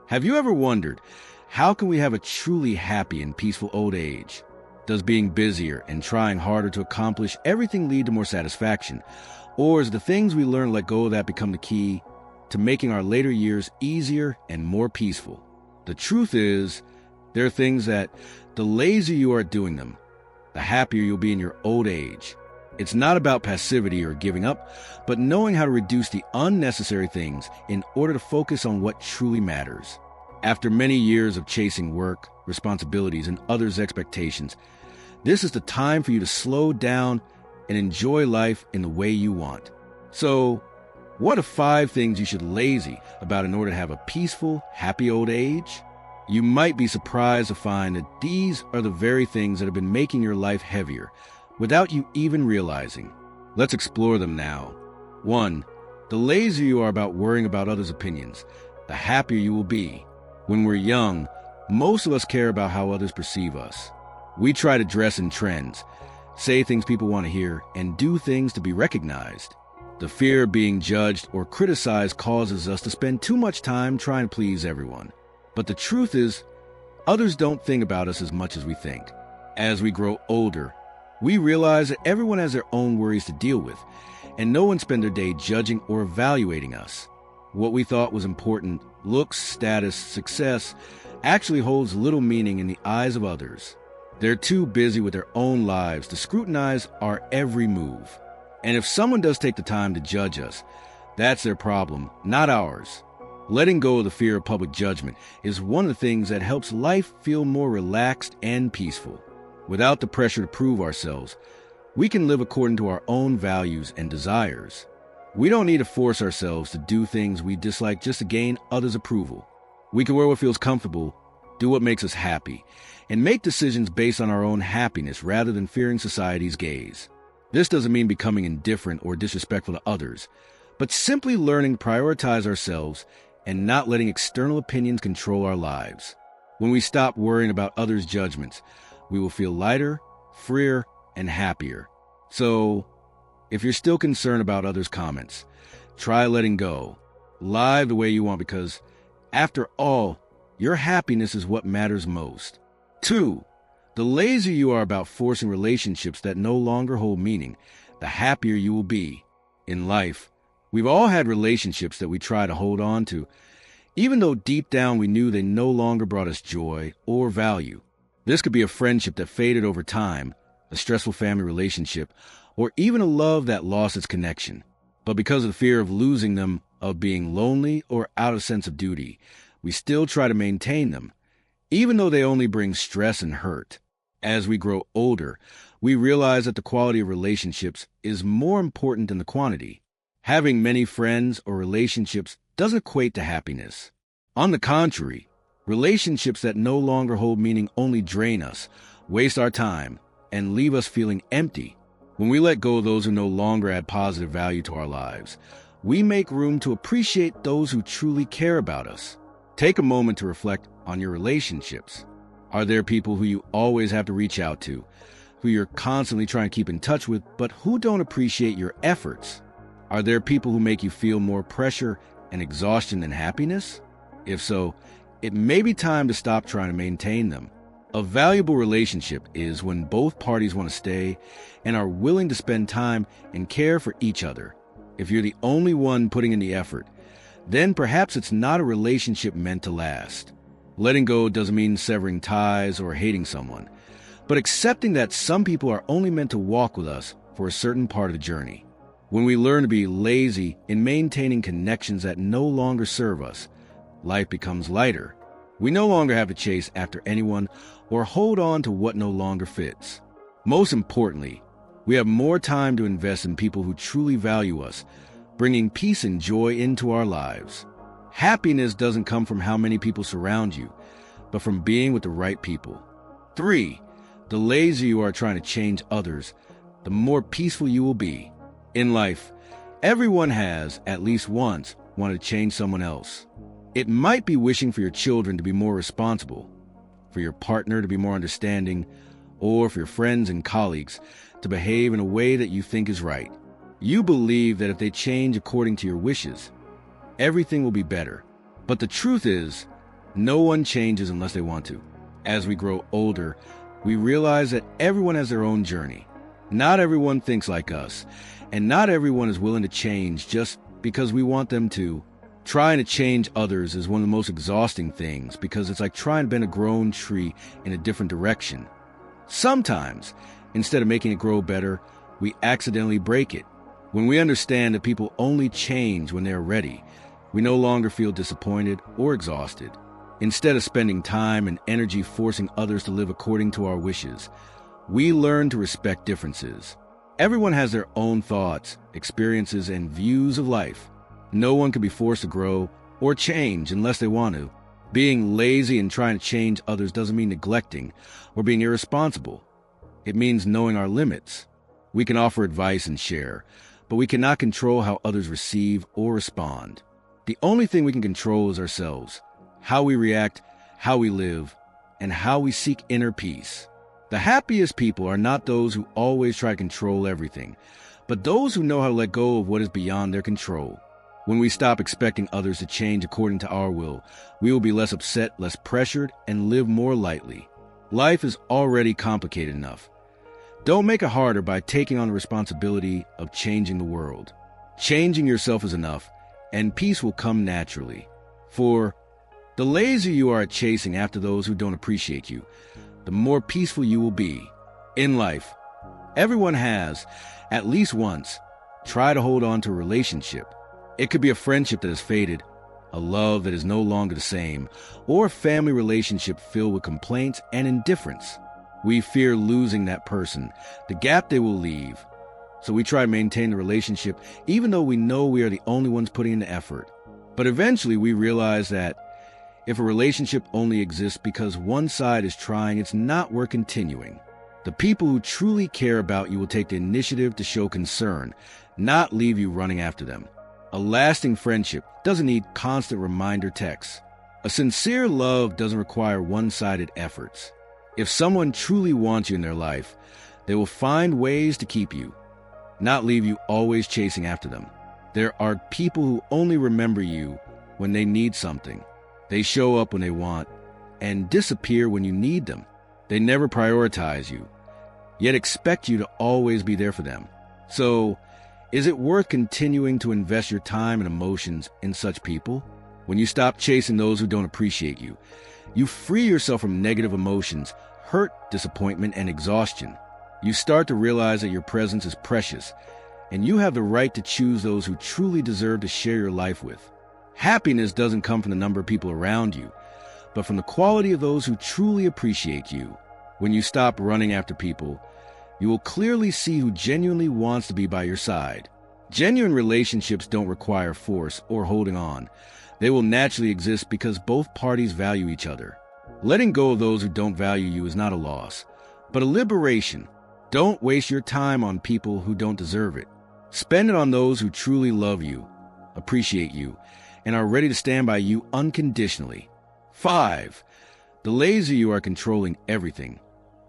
Have you ever wondered, how can we have a truly happy and peaceful old age? Does being busier and trying harder to accomplish everything lead to more satisfaction? Or is the things we learn to let go of that become the key to making our later years easier and more peaceful? The truth is, there are things that the lazier you are at doing them, the happier you'll be in your old age. It's not about passivity or giving up, but knowing how to reduce the unnecessary things in order to focus on what truly matters. After many years of chasing work, responsibilities, and others' expectations, this is the time for you to slow down and enjoy life in the way you want. So, what are 5 things you should lazy about in order to have a peaceful, happy old age? You might be surprised to find that these are the very things that have been making your life heavier, without you even realizing. Let's explore them now. 1. The lazier you are about worrying about others' opinions, the happier you will be. When we're young, most of us care about how others perceive us. We try to dress in trends, say things people want to hear, and do things to be recognized. The fear of being judged or criticized causes us to spend too much time trying to please everyone. But the truth is, others don't think about us as much as we think. As we grow older, we realize that everyone has their own worries to deal with, and no one spends their day judging or evaluating us. What we thought was important, looks, status, success, actually holds little meaning in the eyes of others. They're too busy with their own lives to scrutinize our every move. And if someone does take the time to judge us, that's their problem, not ours. Letting go of the fear of public judgment is one of the things that helps life feel more relaxed and peaceful. Without the pressure to prove ourselves, we can live according to our own values and desires. We don't need to force ourselves to do things we dislike just to gain others' approval. We can wear what feels comfortable, do what makes us happy, and make decisions based on our own happiness rather than fearing society's gaze. This doesn't mean becoming indifferent or disrespectful to others, but simply learning to prioritize ourselves and not letting external opinions control our lives. When we stop worrying about others' judgments, we will feel lighter, freer, and happier. So, if you're still concerned about others' comments, try letting go. Live the way you want because, after all, your happiness is what matters most. 2. The lazier you are about forcing relationships that no longer hold meaning, the happier you will be. In life, we've all had relationships that we try to hold on to, even though deep down we knew they no longer brought us joy or value. This could be a friendship that faded over time, a stressful family relationship, or even a love that lost its connection. But because of the fear of losing them, of being lonely, or out of sense of duty, we still try to maintain them, even though they only bring stress and hurt. As we grow older, we realize that the quality of relationships is more important than the quantity. Having many friends or relationships doesn't equate to happiness. On the contrary, relationships that no longer hold meaning only drain us, waste our time, and leave us feeling empty. When we let go of those who no longer add positive value to our lives, we make room to appreciate those who truly care about us. Take a moment to reflect on your relationships. Are there people who you always have to reach out to, who you're constantly trying to keep in touch with, but who don't appreciate your efforts? Are there people who make you feel more pressure and exhaustion than happiness? If so, it may be time to stop trying to maintain them. A valuable relationship is when both parties want to stay and are willing to spend time and care for each other. If you're the only one putting in the effort, then perhaps it's not a relationship meant to last. Letting go doesn't mean severing ties or hating someone, but accepting that some people are only meant to walk with us for a certain part of the journey. When we learn to be lazy in maintaining connections that no longer serve us, life becomes lighter. We no longer have to chase after anyone or hold on to what no longer fits. Most importantly, we have more time to invest in people who truly value us, bringing peace and joy into our lives. Happiness doesn't come from how many people surround you, but from being with the right people. 3. The lazier you are trying to change others, the more peaceful you will be. In life, everyone has, at least once, wanted to change someone else. It might be wishing for your children to be more responsible, for your partner to be more understanding, or for your friends and colleagues to behave in a way that you think is right. You believe that if they change according to your wishes, everything will be better. But the truth is, No one changes unless they want to. As we grow older, we realize that everyone has their own journey. Not everyone thinks like us, and not everyone is willing to change just because we want them to. Trying to change others is one of the most exhausting things because it's like trying to bend a grown tree in a different direction. Sometimes, instead of making it grow better, we accidentally break it. When we understand that people only change when they are ready, we no longer feel disappointed or exhausted. Instead of spending time and energy forcing others to live according to our wishes, we learn to respect differences. Everyone has their own thoughts, experiences, and views of life. No one can be forced to grow or change unless they want to. Being lazy and trying to change others doesn't mean neglecting or being irresponsible. It means knowing our limits. We can offer advice and share, but we cannot control how others receive or respond. The only thing we can control is ourselves, how we react, how we live, and how we seek inner peace. The happiest people are not those who always try to control everything, but those who know how to let go of what is beyond their control. When we stop expecting others to change according to our will, we will be less upset, less pressured, and live more lightly. Life is already complicated enough. Don't make it harder by taking on the responsibility of changing the world. Changing yourself is enough, and peace will come naturally. For the lazier you are at chasing after those who don't appreciate you, the more peaceful you will be. In life, everyone has, at least once, tried to hold on to a relationship. It could be a friendship that has faded, a love that is no longer the same, or a family relationship filled with complaints and indifference. We fear losing that person, the gap they will leave. So we try to maintain the relationship even though we know we are the only ones putting in the effort. But eventually we realize that if a relationship only exists because one side is trying, it's not worth continuing. The people who truly care about you will take the initiative to show concern, not leave you running after them. A lasting friendship doesn't need constant reminder texts. A sincere love doesn't require one-sided efforts. If someone truly wants you in their life, they will find ways to keep you, not leave you always chasing after them. There are people who only remember you when they need something. They show up when they want and disappear when you need them. They never prioritize you, yet expect you to always be there for them. So, is it worth continuing to invest your time and emotions in such people? When you stop chasing those who don't appreciate you, you free yourself from negative emotions, hurt, disappointment, and exhaustion. You start to realize that your presence is precious, and you have the right to choose those who truly deserve to share your life with. Happiness doesn't come from the number of people around you, but from the quality of those who truly appreciate you. When you stop running after people, you will clearly see who genuinely wants to be by your side. Genuine relationships don't require force or holding on. They will naturally exist because both parties value each other. Letting go of those who don't value you is not a loss, but a liberation. Don't waste your time on people who don't deserve it. Spend it on those who truly love you, appreciate you, and are ready to stand by you unconditionally. 5. The lazier you are controlling everything,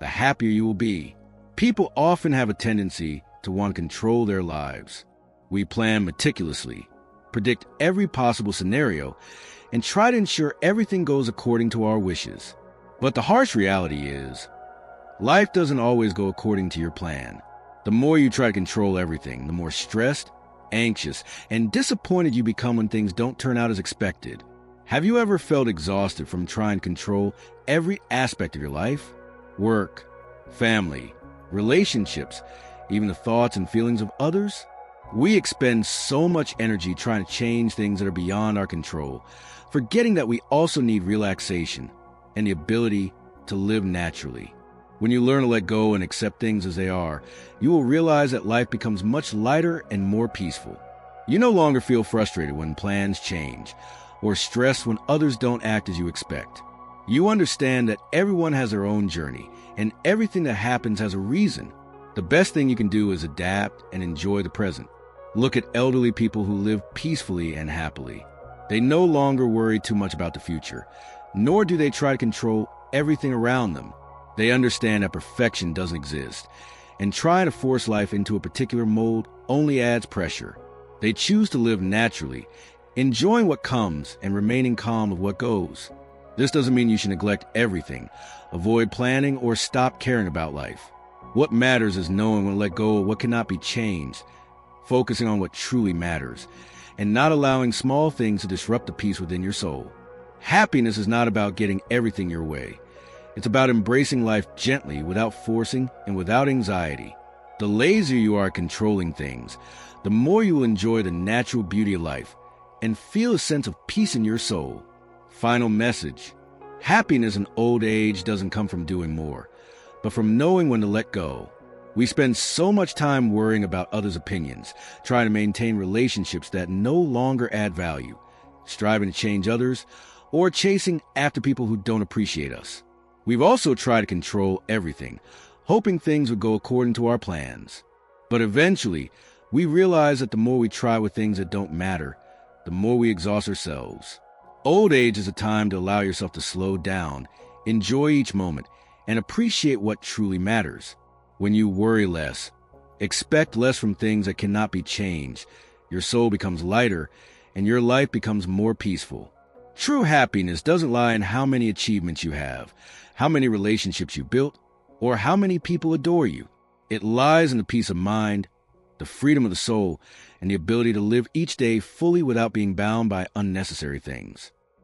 the happier you will be. People often have a tendency to want to control their lives. We plan meticulously, predict every possible scenario, and try to ensure everything goes according to our wishes. But the harsh reality is, life doesn't always go according to your plan. The more you try to control everything, the more stressed, anxious, and disappointed you become when things don't turn out as expected. Have you ever felt exhausted from trying to control every aspect of your life? Work, family, relationships, even the thoughts and feelings of others? We expend so much energy trying to change things that are beyond our control, forgetting that we also need relaxation and the ability to live naturally. When you learn to let go and accept things as they are, you will realize that life becomes much lighter and more peaceful. You no longer feel frustrated when plans change, or stressed when others don't act as you expect. You understand that everyone has their own journey, and everything that happens has a reason. The best thing you can do is adapt and enjoy the present. Look at elderly people who live peacefully and happily. They no longer worry too much about the future, nor do they try to control everything around them. They understand that perfection doesn't exist, and trying to force life into a particular mold only adds pressure. They choose to live naturally, enjoying what comes and remaining calm with what goes. This doesn't mean you should neglect everything, avoid planning, or stop caring about life. What matters is knowing when to let go of what cannot be changed, focusing on what truly matters, and not allowing small things to disrupt the peace within your soul. Happiness is not about getting everything your way. It's about embracing life gently, without forcing and without anxiety. The lazier you are at controlling things, the more you will enjoy the natural beauty of life and feel a sense of peace in your soul. Final message. Happiness in old age doesn't come from doing more, but from knowing when to let go. We spend so much time worrying about others' opinions, trying to maintain relationships that no longer add value, striving to change others, or chasing after people who don't appreciate us. We've also tried to control everything, hoping things would go according to our plans. But eventually, we realize that the more we try with things that don't matter, the more we exhaust ourselves. Old age is a time to allow yourself to slow down, enjoy each moment, and appreciate what truly matters. When you worry less, expect less from things that cannot be changed, your soul becomes lighter, and your life becomes more peaceful. True happiness doesn't lie in how many achievements you have, how many relationships you built, or how many people adore you. It lies in the peace of mind, the freedom of the soul, and the ability to live each day fully without being bound by unnecessary things.